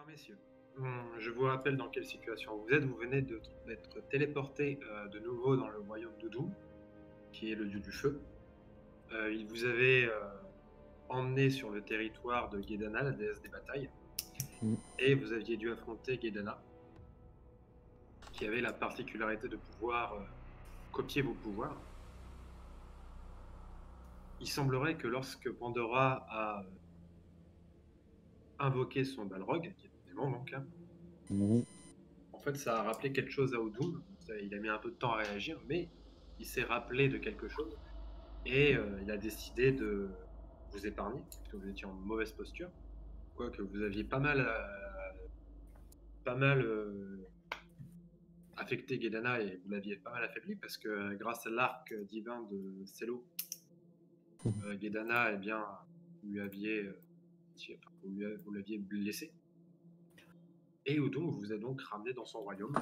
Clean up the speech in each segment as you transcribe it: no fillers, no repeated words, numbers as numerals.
Alors messieurs, je vous rappelle dans quelle situation vous êtes. Vous venez d'être téléporté de nouveau dans le royaume d'Oudou, qui est le dieu du feu. Il vous avait emmené sur le territoire de Guédana, la déesse des batailles, et vous aviez dû affronter Guédana, qui avait la particularité de pouvoir copier vos pouvoirs. Il semblerait que lorsque Pandora a invoqué son Balrog, qui est un démon donc, en fait ça a rappelé quelque chose à Oudoum. Il a mis un peu de temps à réagir, mais il s'est rappelé de quelque chose et il a décidé de vous épargner, parce que vous étiez en mauvaise posture, quoique vous aviez pas mal affecté Guédana et vous l'aviez pas mal affaibli, parce que grâce à l'arc divin de Celo, Guédana, eh bien, vous l'aviez blessé. Et Oudoum vous a donc ramené dans son royaume.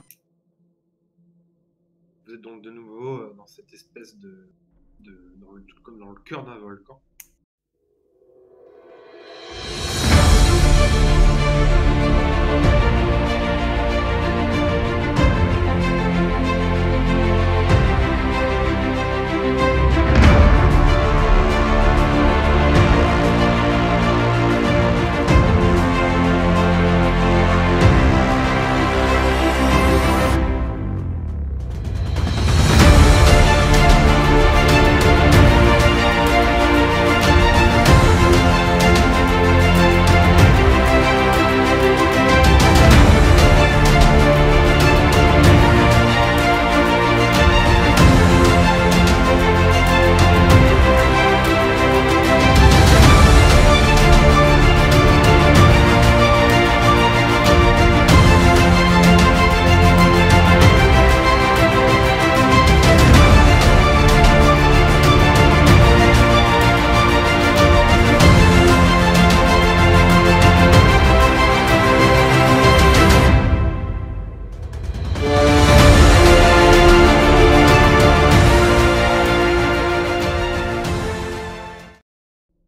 Vous êtes donc de nouveau dans cette espèce comme dans le cœur d'un volcan.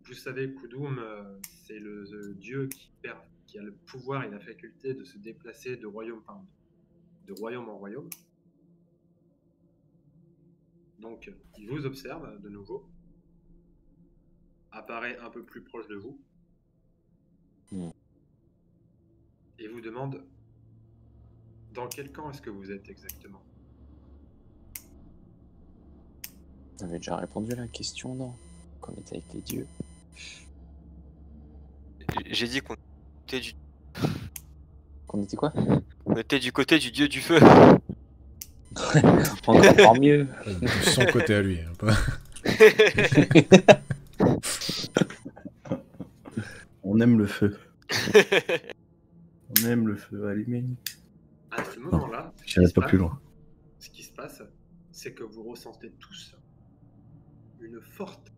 Vous savez, Koudoum, c'est le dieu qui a le pouvoir et la faculté de se déplacer de royaume en royaume. Donc, il vous observe de nouveau, apparaît un peu plus proche de vous, et vous demande dans quel camp est-ce que vous êtes exactement? On avait déjà répondu à la question, non? Qu'on était avec les dieux. J'ai dit qu'on était Qu'on était quoi? on était du côté du dieu du feu. Encore mieux. De son côté à lui. Hein, pas... On aime le feu. On aime le feu allumé. À ce moment-là, J'irai pas plus loin. Ce qui se passe, c'est que vous ressentez tous une forte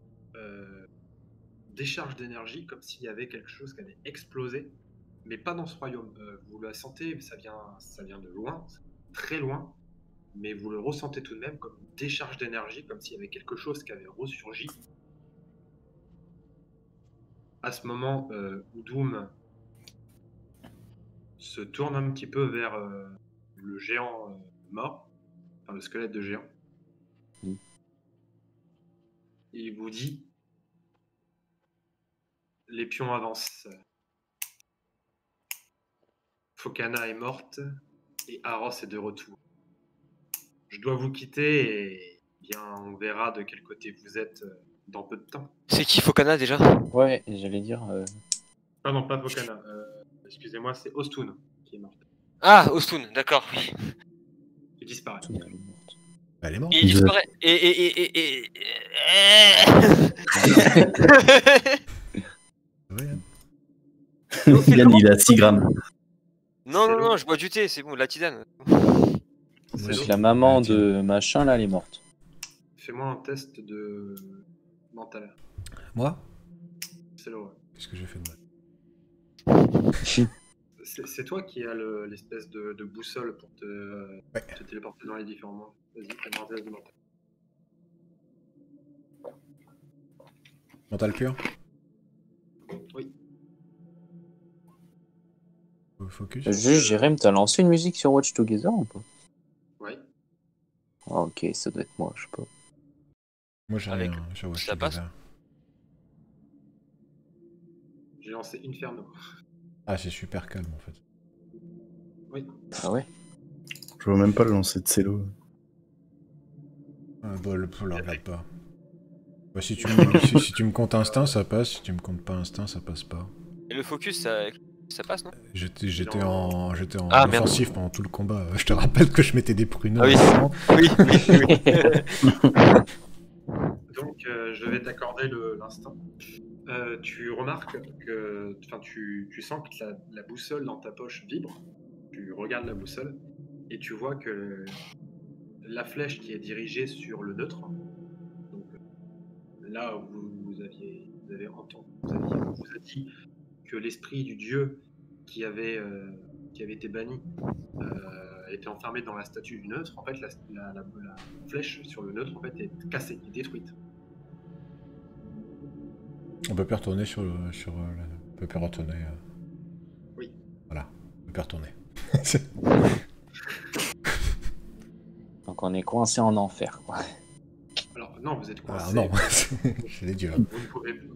décharge d'énergie, comme s'il y avait quelque chose qui avait explosé, mais pas dans ce royaume. Vous la sentez, ça vient de loin, très loin, mais vous le ressentez tout de même comme une décharge d'énergie, comme s'il y avait quelque chose qui avait ressurgi. À ce moment, Oudoum se tourne un petit peu vers le géant mort, enfin le squelette de géant. Et il vous dit: les pions avancent. Fokana est morte et Aros est de retour. Je dois vous quitter et bien on verra de quel côté vous êtes dans peu de temps. C'est qui Fokana déjà? Ouais, j'allais dire. Pardon, pas Fokana. Excusez-moi, c'est Ostun qui est morte. Ah, Ostun, d'accord, oui. Il disparaît. Elle est morte. Il disparaît. Ouais, hein. Il a 6 grammes. Non, je bois du thé, c'est bon, la tisane. Donc la maman de machin là, elle est morte. Fais-moi un test de mental. Moi? C'est le Qu'est-ce que j'ai fait de mal? C'est toi qui as l'espèce de boussole pour te téléporter dans les différents mondes. Vas-y, fais-moi un test de mental. Mental pur? Oui. Focus. Juste, Jérém, t'as lancé une musique sur Watch Together ou pas? Ouais. Ah, ok, ça doit être moi, je sais pas. Moi j'ai Avec- rien sur Watch ça passe Together. J'ai lancé Inferno. Ah, c'est super calme en fait. Oui. Ah ouais? Je vois même pas le lancer de cello. Ah, bon, le regarde pas. Bah, si tu me comptes instinct, ça passe. Si tu me comptes pas instinct, ça passe pas. Et le focus, ça passe, non? J'étais en Ah, merde. offensif pendant tout le combat. Je te rappelle que je mettais des pruneaux. Ah oui. avant. Oui, oui. Donc, je vais t'accorder l'instant. Tu remarques que, enfin, tu sens que la boussole dans ta poche vibre. Tu regardes la boussole et tu vois que la flèche qui est dirigée sur le neutre, donc là où vous avez entendu, on vous a dit que l'esprit du dieu qui avait été banni était enfermé dans la statue du neutre. En fait, la flèche sur le neutre en fait est cassée, est détruite. On peut plus retourner on peut plus retourner. Oui. Voilà, on peut plus retourner. Donc on est coincé en enfer, quoi. Alors non, vous êtes Ah coincé. non, c'est les dieux.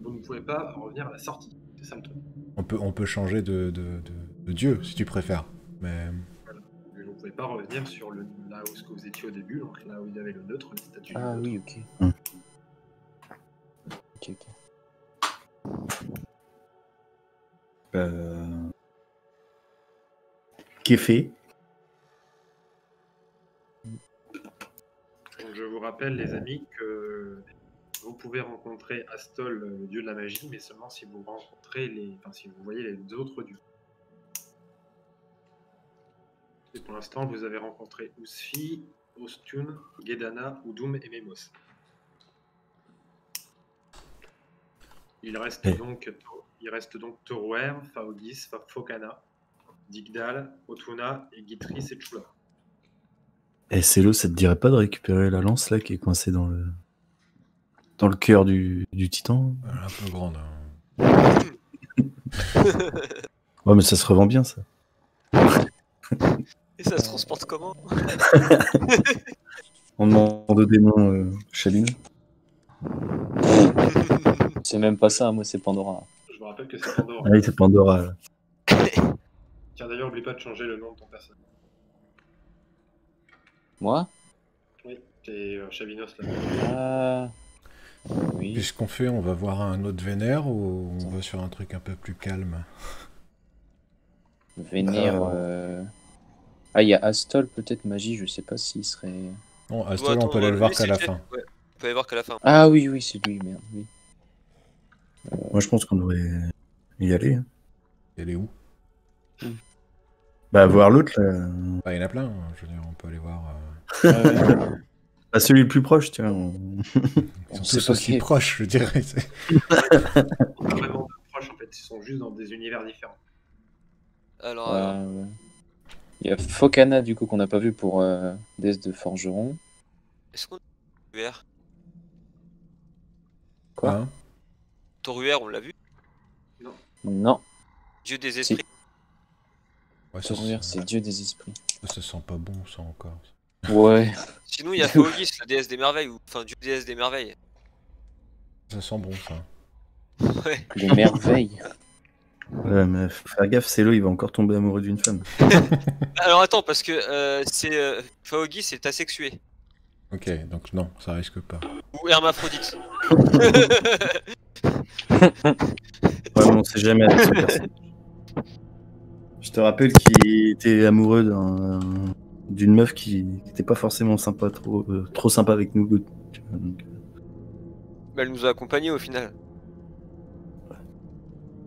Vous ne pouvez pas revenir à la sortie. C'est ça le truc. On peut changer de dieu si tu préfères. Mais Vous ne pouvez pas revenir sur là où ce que vous étiez au début, donc là où il y avait le neutre, les statues du Ah neutre. oui, ok. Hmm. Ok, ok. Qui est fait. Donc, je vous rappelle, les amis, que vous pouvez rencontrer Astol, le dieu de la magie, mais seulement si vous rencontrez si vous voyez les autres dieux. Et pour l'instant, vous avez rencontré Usfi, Ostun, Gedana, Udum et Memos. Il reste donc Toruer, Faogis, Fokana, Digdal, Otuna et Gitris et Chula. Eh, Célo, ça te dirait pas de récupérer la lance là qui est coincée dans le cœur du titan? elle est un peu grande. Hein. Ouais, mais ça se revend bien ça. Et ça se transporte comment? On demande au démon Chabine. C'est même pas ça, moi c'est Pandora. Je me rappelle que c'est Pandora. Ah oui, c'est Pandora. Là. Tiens, d'ailleurs, n'oublie pas de changer le nom de ton personnage. Moi? Oui, t'es Chavinos là. Ah. Oui. Puis ce qu'on fait, on va voir un autre vénère ou on va sur un truc un peu plus calme? Vénère. Ah, il y a Astol, peut-être magie, je sais pas s'il serait. Non, Astol, on peut aller le voir qu'à la fin. Ouais, on peut aller voir qu'à la fin. Ah oui, oui, c'est lui, merde, oui. Moi, je pense qu'on devrait y aller. Hein. Elle est où? Bah, voir l'autre là. Bah, il y en a plein, hein. Je veux dire, on peut aller voir. Bah, celui le plus proche, tiens. Ils sont sait tous pas aussi qui est. proches, je dirais. Pas vraiment proches en fait, ils sont juste dans des univers différents. Alors, Ouais. Il y a Fokana, du coup, qu'on n'a pas vu pour Death de Forgeron. est-ce qu'on a Toruer? Quoi? Hein? Toruer, on l'a vu? Non, Dieu des esprits. Ouais, ça, Toruer, c'est Dieu des esprits. ça sent pas bon, ça encore. Ouais. Sinon, il y a Faogis, la déesse des merveilles, enfin, Dieu déesse des merveilles. Ça sent bon, ça. Ouais. Les merveilles. Ouais, mais faire gaffe, Célo, il va encore tomber amoureux d'une femme. Alors attends, parce que Faogis est asexué. Ok, donc non, ça risque pas. Ou hermaphrodite. Ouais, mais on sait jamais avec ce personnage. Je te rappelle qu'il était amoureux d'une meuf qui n'était pas forcément sympa, trop sympa avec nous. Tu vois, donc, Bah, elle nous a accompagnés au final.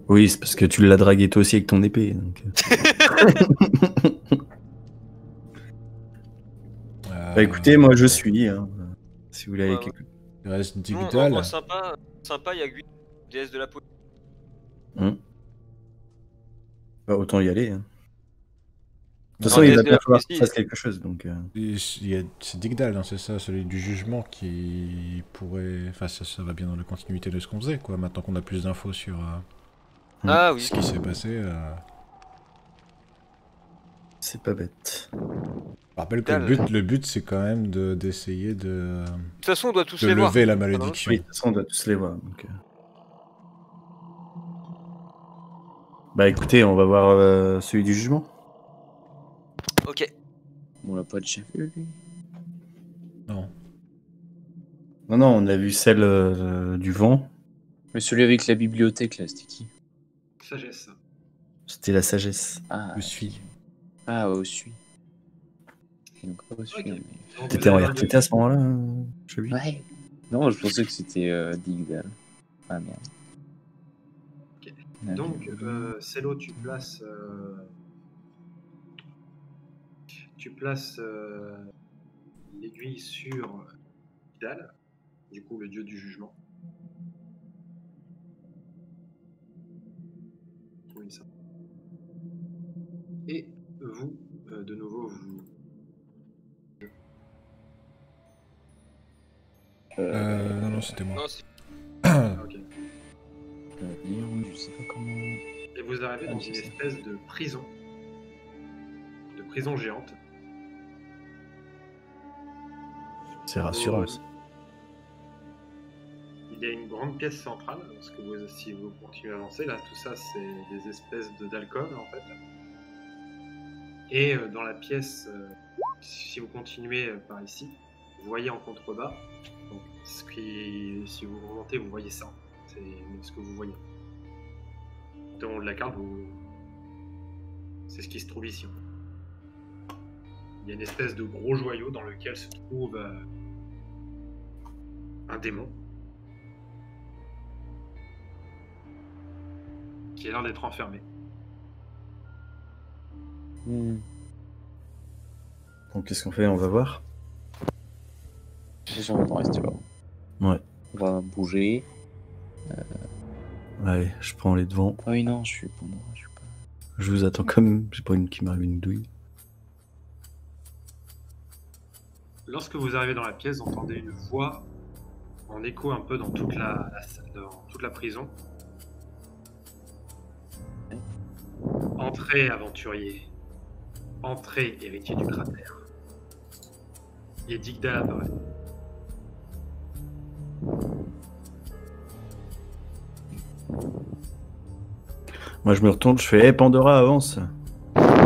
oui, c'est parce que tu l'as dragué toi aussi avec ton épée. Donc... Bah écoutez, moi je suis. Hein, si vous voulez aller Ouais, quelque... Il reste Non, Digdal. en sympa, il y a Gui, déesse de la peau. Bah, autant y aller. Hein. De toute Non, façon, il déesse va de bien la falloir poésie. qu'il fasse quelque chose. Donc, C'est Digdal, hein, c'est ça, celui du jugement qui pourrait. Enfin, ça va bien dans la continuité de ce qu'on faisait, quoi. Maintenant qu'on a plus d'infos sur Ah oui. ce qui s'est passé. C'est pas bête. Je rappelle que le but c'est quand même d'essayer de toute façon, on doit tous les voir. lever la malédiction. Oui, de toute façon, on doit tous les voir. Donc... Bah écoutez, on va voir celui du jugement. Ok. On l'a pas déjà vu, lui. Non. Non, on a vu celle du vent. Mais celui avec la bibliothèque, là, c'était qui? Sagesse. C'était la sagesse. Ah, Je suis. Ah, ouais, suis. Donc, pas suis, Ok. mais... Donc, T'étais vous en avez RTT à ce moment-là, Chevy? Ouais. Non, je pensais que c'était Digdal. Ah, merde. Ok. Ah, Donc, Cello, tu places l'aiguille sur Vidal, du coup le dieu du jugement. Oui, ça. Et vous, de nouveau, vous... Non, c'était moi. Non, c'est- Ah, ok. Je sais pas comment... Et vous arrivez dans une espèce de prison géante. C'est rassurant. ça. Il y a une grande pièce centrale, parce que si vous continuez à avancer, là, tout ça, c'est des espèces d'alcôves, en fait. Et dans la pièce, si vous continuez par ici, vous voyez en contrebas, donc, si vous remontez, vous voyez ça. C'est ce que vous voyez. Dans le haut de la carte, c'est ce qui se trouve ici. Il y a une espèce de gros joyau dans lequel se trouve un démon qui a l'air d'être enfermé. Donc qu'est-ce qu'on fait? On va voir? Déjà, on va rester là. Ouais. On va bouger. Allez, je prends les devants. Ah oui, non, je suis pas... Je vous attends quand même. J'ai pas une qui m'arrive une douille. Lorsque vous arrivez dans la pièce, vous entendez une voix en écho un peu dans toute la prison. Entrez, aventurier. Entrez, héritier du cratère. Et Digdal apparaît. Moi, je me retourne, je fais hey, Pandora, avance.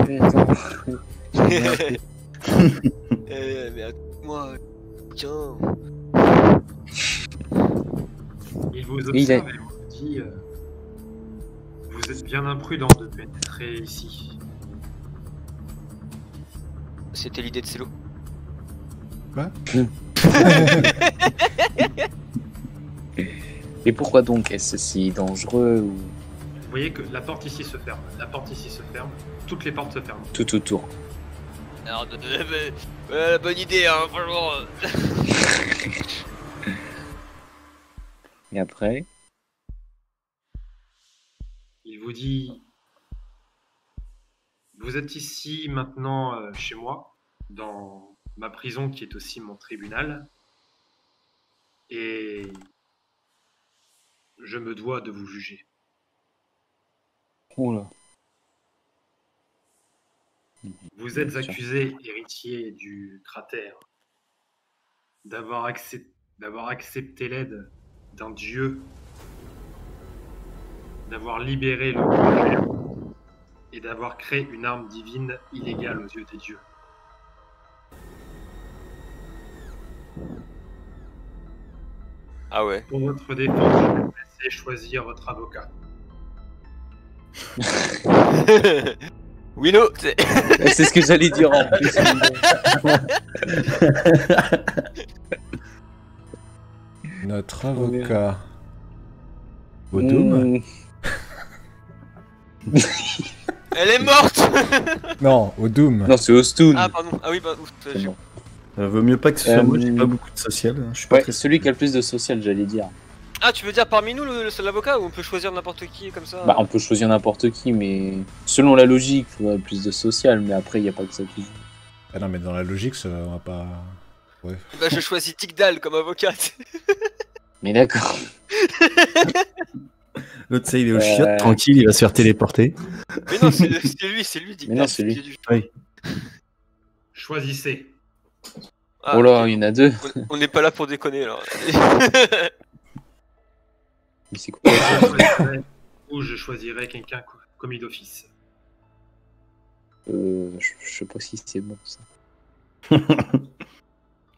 Mais attends-moi, tiens. Il vous Il observe et vous dit vous êtes bien imprudent de pénétrer ici. C'était l'idée de Cello. Quoi? Et pourquoi donc? Est-ce que c'est dangereux ou... Vous voyez que la porte ici se ferme, la porte ici se ferme, toutes les portes se ferment. Tout autour. Alors, bonne idée, hein, franchement. Et après? Il vous dit vous êtes ici maintenant chez moi, dans ma prison qui est aussi mon tribunal, et je me dois de vous juger. Oula. Vous êtes Bien sûr. accusé, héritier du cratère, d'avoir accepté l'aide d'un dieu, d'avoir libéré le roi géant et d'avoir créé une arme divine illégale aux yeux des dieux. Ah ouais. Pour votre défense, je vais vous laisser choisir votre avocat. Oui, non, c'est... C'est ce que j'allais dire en plus. Notre avocat. Au Doom? Elle est morte. Non, au Doom. Non, c'est Ostoun. Ah, pardon. Ah oui, bah, ouf, C'est bon. Vaut mieux pas que ce soit moi, j'ai pas beaucoup de social. Je suis pas Ouais, très... celui qui a le plus de social, j'allais dire. Ah, tu veux dire parmi nous l'avocat ou on peut choisir n'importe qui comme ça? Bah, on peut choisir n'importe qui, mais selon la logique, il faudrait plus de social, mais après, il n'y a pas que ça qui joue. Ah non, mais dans la logique, ça on va pas. Ouais. Bah, je choisis Digdal comme avocat. Mais d'accord. L'autre, ça, il est au chiottes, tranquille, il va se faire téléporter. Mais non, c'est lui, Digdal. Mais non, c'est lui. qui est du- Oui. Choisissez. Ah, Oh là, ok. il y en a deux. On n'est pas là pour déconner alors. Mais c'est quoi? Ou je choisirais quelqu'un commis d'office. Je sais pas si c'est bon ça.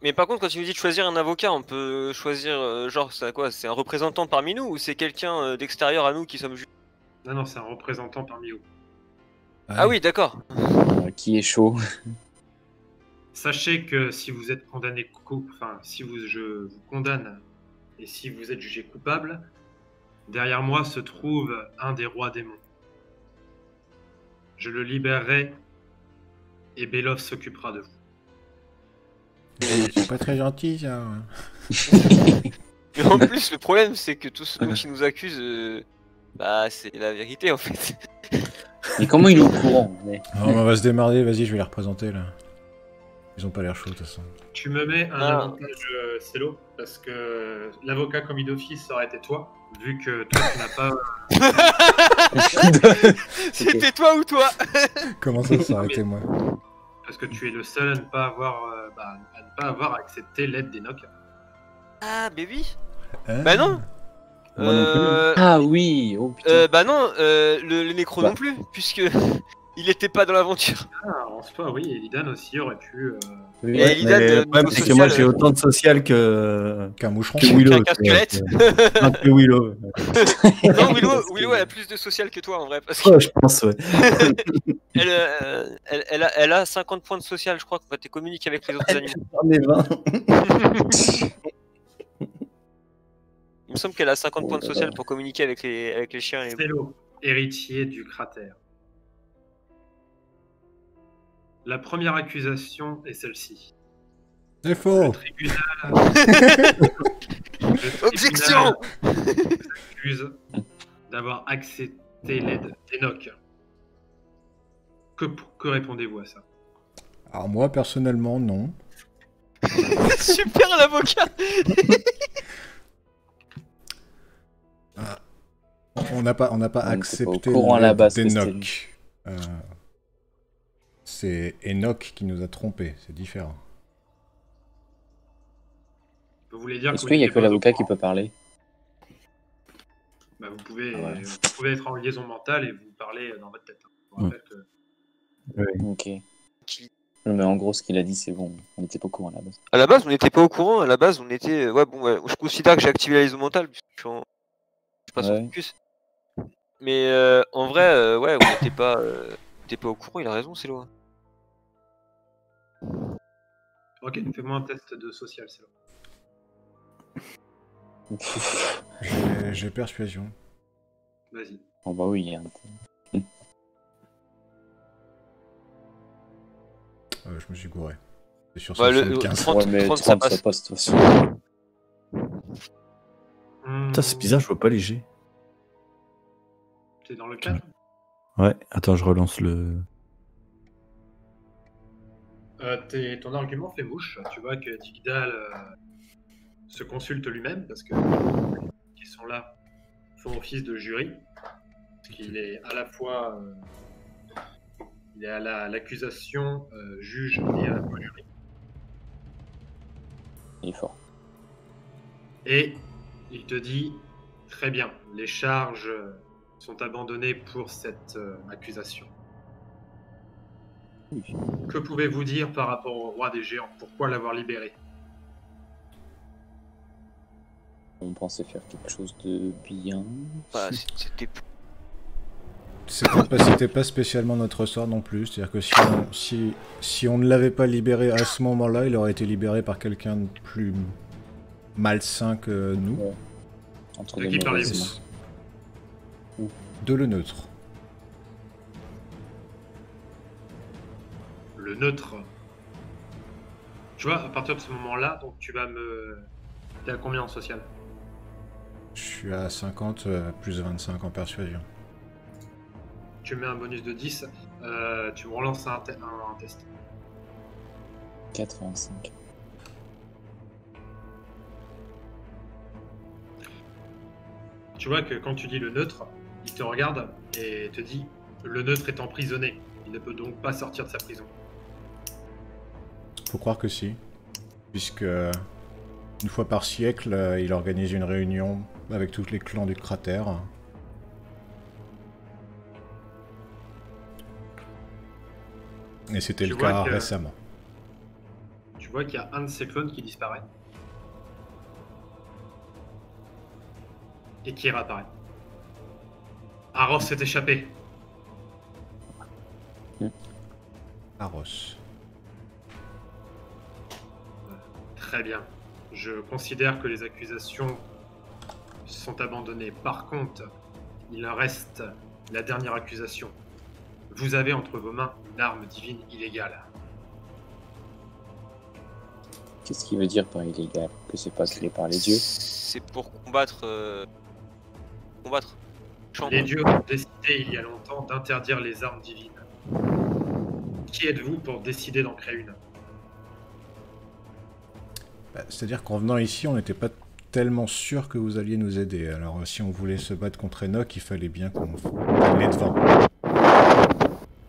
Mais par contre, quand tu nous dis de choisir un avocat, on peut choisir genre c'est quoi? C'est un représentant parmi nous ou c'est quelqu'un d'extérieur à nous qui sommes juges? Non, c'est un représentant parmi vous. Ah oui, d'accord. Qui est chaud? Sachez que si vous êtes condamné, si je vous condamne et si vous êtes jugé coupable, derrière moi se trouve un des rois démons. Je le libérerai et Belov s'occupera de vous. C'est pas très gentil, ça. Mais en plus, le problème c'est que tout ce dont ils nous accusent, bah c'est la vérité en fait. Mais comment il est au courant? Non, on va se démarrer, vas-y, je vais les représenter, là. Ils ont pas l'air chauds, de toute façon. Tu me mets un Ah. avantage, Célo, parce que l'avocat commis d'office ça aurait été toi, vu que toi tu n'as pas. C'était toi ou toi? Comment ça aurait été moi? Parce que tu es le seul à ne pas avoir accepté l'aide d'Enoch. Ah, mais oui. Hein? Bah non. Moi non plus. Ah oui, oh putain. Bah non, le nécro Bah. non plus, puisque il était pas dans l'aventure. Ah, en soi, oui, Elidan aussi aurait pu. Oui, Et ouais. Elidan, Mais le problème, niveau c'est que moi, social, j'ai autant de social que Qu'un moucheron. que Willow. qu'un squelette. Que Willow. Non, Willow, elle a plus de social que toi en vrai, parce que Ouais, je pense, ouais. elle a 50 points de social, je crois, quand tu communiques avec les autres animaux. J'en ai 20. Il me semble qu'elle a 50 points de social pour communiquer avec les chiens et les... Célo, héritier du cratère. La première accusation est celle-ci. C'est faux. Le tribunal Objection. vous accuse d'avoir accepté l'aide d'Enoch. Que répondez-vous à ça? Alors moi, personnellement, non. Super l'avocat. On n'a pas On n'était pas au accepté courant à la l'aide base que d'Enoch. C'est Enoch qui nous a trompés, c'est différent. Vous voulez dire Est-ce vous qu'il y a n'étiez que pas au l'avocat qui courant? peut parler? Bah, vous pouvez Ouais. être en liaison mentale et vous parler dans votre tête. Je vous rappelle que Ok. Non, mais en gros, ce qu'il a dit, c'est bon. On n'était pas au courant à la base. À la base, on n'était pas au courant. À la base, on était... Ouais, bon, ouais, je considère que j'ai activé la liaison mentale, puisque je passe Ouais. en focus. Mais en vrai, ouais, on n'était pas au courant, il a raison, c'est loin. Ok, fais-moi un test de social, c'est là. J'ai persuasion. Vas-y. Oh bah oui, hein. Je me suis gouré. C'est sur Ouais, 75. 30, Ouais, mais 30, ça 30, ça passe. passe de toute façon. Putain, c'est bizarre, je vois pas les G. T'es dans le cadre. Ouais, attends, je relance le. Ton argument fait mouche. Tu vois que Digdal se consulte lui-même parce que qui sont là font office de jury. Parce qu'il est à la fois il est à l'accusation, juge et à la fois jury. Il est fort. Et il te dit très bien, les charges sont abandonnées pour cette accusation. Oui. Que pouvez-vous dire par rapport au roi des géants? Pourquoi l'avoir libéré? On pensait faire quelque chose de bien. Bah, c'était... C'était pas spécialement notre sort non plus. C'est-à-dire que si on ne l'avait pas libéré à ce moment-là, il aurait été libéré par quelqu'un de plus malsain que nous. Ouais. Entre De les qui mauvaises parlez-vous? mains. De le neutre. Le neutre. Tu vois, à partir de ce moment-là, donc tu vas T'es à combien en social? Je suis à 50 plus 25 en persuasion. Tu mets un bonus de 10, tu me relances un test. 85. Tu vois que quand tu dis le neutre, il te regarde et te dit le neutre est emprisonné. Il ne peut donc pas sortir de sa prison. Faut croire que si. Puisque une fois par siècle, il organise une réunion avec tous les clans du cratère. Et c'était Tu le vois cas que- récemment. Tu vois qu'il y a un de ces clones qui disparaît. Et qui réapparaît. Aros s'est échappé. Aros. Très bien. Je considère que les accusations sont abandonnées. Par contre, il reste la dernière accusation. Vous avez entre vos mains une arme divine illégale. Qu'est-ce qu'il veut dire par illégal? Que c'est pas créé par les dieux? C'est pour combattre. Combattre. Chambre. Les dieux ont décidé il y a longtemps d'interdire les armes divines. Qui êtes-vous pour décider d'en créer une? Bah, c'est-à-dire qu'en venant ici, on n'était pas tellement sûr que vous alliez nous aider. Alors si on voulait se battre contre Enoch, il fallait bien qu'on allait devant.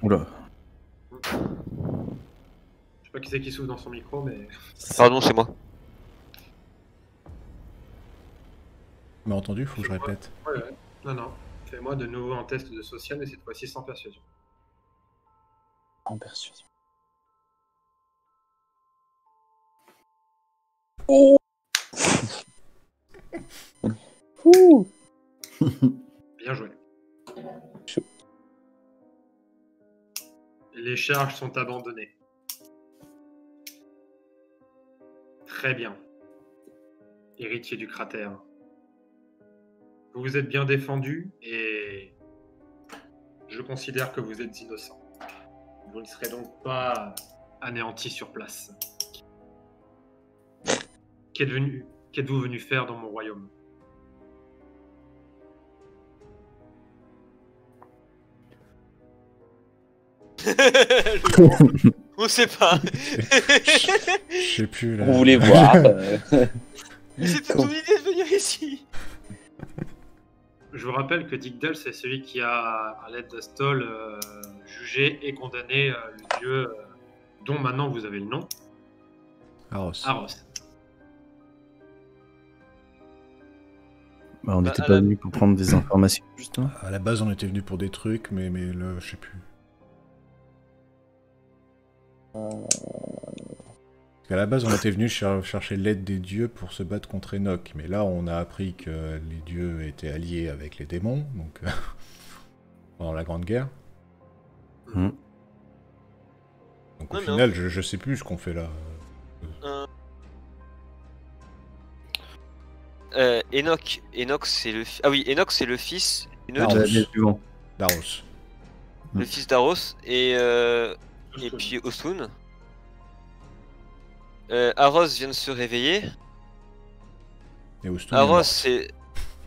Oula. Je sais pas qui c'est qui souffle dans son micro, mais... Pardon, c'est moi. Mais entendu, faut que je répète. Ouais. Non. Fais-moi de nouveau un test de social, mais cette fois-ci sans persuasion. En persuasion. Oh. Ouh. Bien joué. Chaud. Les charges sont abandonnées. Très bien. Héritier du cratère. Vous vous êtes bien défendu et je considère que vous êtes innocent. Vous ne serez donc pas anéanti sur place. Qu'êtes-vous venu faire dans mon royaume? On sait pas. Je sais plus là. On voulait voir. Mais c'était ton idée de venir ici. Je vous rappelle que Digdal, c'est celui qui a, à l'aide d'Astol, jugé et condamné le dieu dont maintenant vous avez le nom, Aros. Aros. Bah, on Bah, n'était à pas la- venu pour prendre des informations, justement. À la base, on était venu pour des trucs, mais là, je sais plus. Parce qu'à la base, on était venu chercher l'aide des dieux pour se battre contre Enoch. Mais là, on a appris que les dieux étaient alliés avec les démons, donc pendant la Grande Guerre. Mhm. Donc au Non, non. final, je sais plus ce qu'on fait là. Enoch c'est le Enoch c'est le fils du Ah, neutre, La Aros. pièce du vent. Daros. le fils d'Aros et puis Ostun. Aros vient de se réveiller. Et Ostun est Aros mort. c'est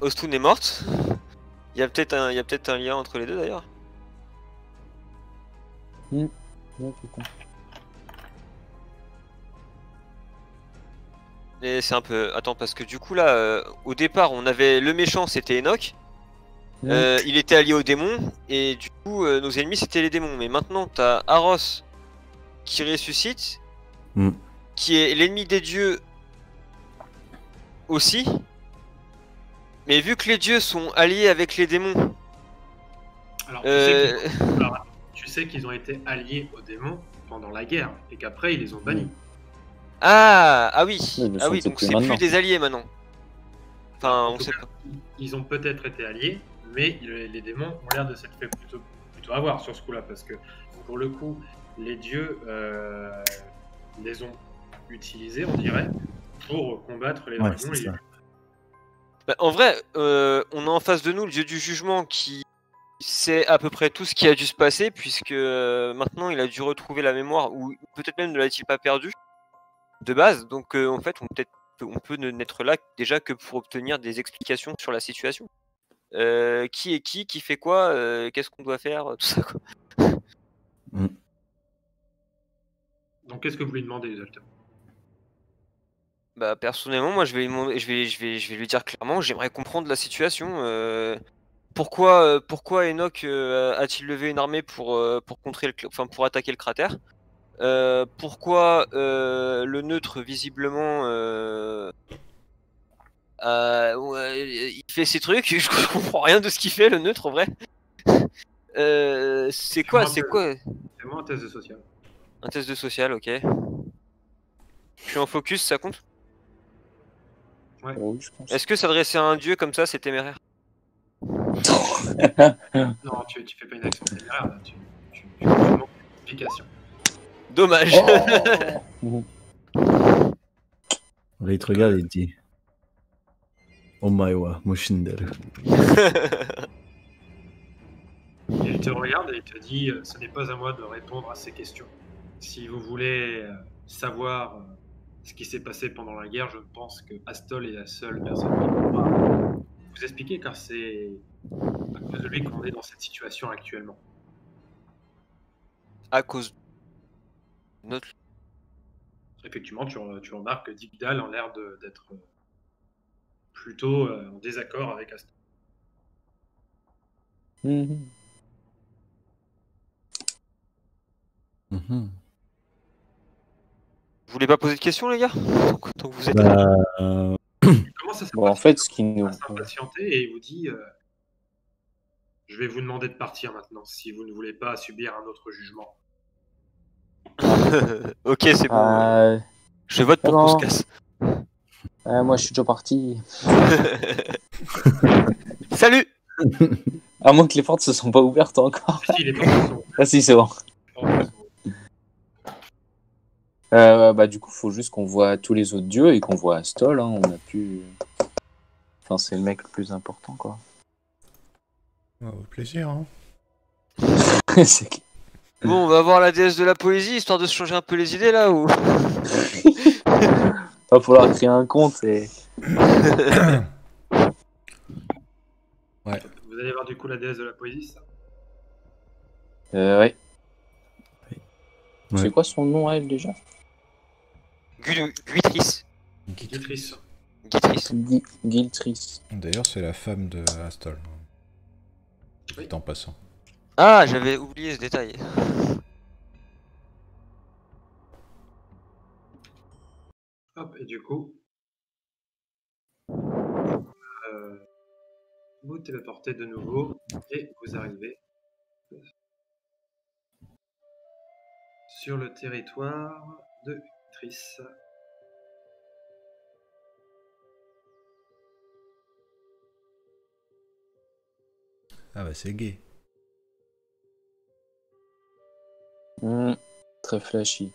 Ostun est morte. Il y a peut-être un lien entre les deux d'ailleurs. Ouais, c'est con. Et c'est un peu. Attends, parce que du coup là, au départ, on avait le méchant, c'était Enoch. Il était allié aux démons, et du coup, nos ennemis c'était les démons. Mais maintenant, t'as Aros qui ressuscite, Mm. qui est l'ennemi des dieux aussi. Mais vu que les dieux sont alliés avec les démons, Alors, euh, tu sais qu'ils ont été alliés aux démons pendant la guerre et qu'après ils les ont bannis. ah oui, Oui, mais ah oui, c'est donc plus c'est maintenant. plus des alliés maintenant. Enfin, En on tout sait cas, pas. Ils ont peut-être été alliés, mais les démons ont l'air de s'être fait plutôt avoir sur ce coup-là, parce que pour le coup, les dieux les ont utilisés, on dirait, pour combattre les Ouais, dragons. c'est et ça. Bah, en vrai, on a en face de nous le dieu du jugement qui sait à peu près tout ce qui a dû se passer, puisque maintenant il a dû retrouver la mémoire, ou peut-être même ne l'a-t-il pas perdu de base. Donc en fait, on peut n'être là déjà que pour obtenir des explications sur la situation. Qui est qui fait quoi, qu'est-ce qu'on doit faire, tout ça quoi. Donc qu'est-ce que vous lui demandez exactement? Bah personnellement, moi je vais lui demander- je vais lui dire clairement, j'aimerais comprendre la situation. Pourquoi Enoch a-t-il levé une armée pour contrer pour attaquer le cratère? pourquoi le neutre visiblement ouais, il fait ses trucs. Je comprends rien de ce qu'il fait le neutre en vrai. C'est quoi Fais-moi un test de social. un test de social, ok. Je suis en focus, ça compte? Oui, je pense. Est-ce que s'adresser à un dieu comme ça c'est téméraire? Non, tu fais pas une action téméraire là. Tu demandes une explication. Dommage. Oh. Là, il te regarde et il te dit Omae wa Mushinderu. Il te regarde et il te dit ce n'est pas à moi de répondre à ces questions. Si vous voulez savoir ce qui s'est passé pendant la guerre, je pense que Astol est la seule personne qui pourra vous expliquer, car c'est à cause de lui qu'on est dans cette situation actuellement. À cause de notre... Effectivement, tu remarques que Digdal a l'air d'être plutôt en désaccord avec Astol. Mhm. Mhm. Vous voulez pas poser de questions les gars? Tant que vous êtes là. Bah, Il commence à Bon, en fait, ce qui nous. s'impatienter et il vous dit je vais vous demander de partir maintenant si vous ne voulez pas subir un autre jugement. Ok, c'est bon. Je vote pour qu'on se casse. Moi, je suis déjà parti. Salut. À moins que les portes se sont pas ouvertes encore. Si, les portes sont Ah si, c'est bon. ouvertes. Bah du coup, faut juste qu'on voit tous les autres dieux et qu'on voit Astol. Hein. On a pu. Enfin, c'est le mec le plus important, quoi. Ouais, au plaisir, hein. C'est que- Bon, on va voir la déesse de la poésie histoire de se changer un peu les idées là ou. Va falloir créer un compte et. Vous allez voir du coup la déesse de la poésie, ça. Ouais. Ouais. C'est quoi son nom, elle, déjà? Guitris. Guitris. Guitris. Giltris. D'ailleurs, c'est la femme de Astol. Oui. En passant. Ah, j'avais oublié ce détail. Hop, et du coup, vous téléportez de nouveau et vous arrivez sur le territoire de Guitris. Ah bah c'est gay. Très flashy.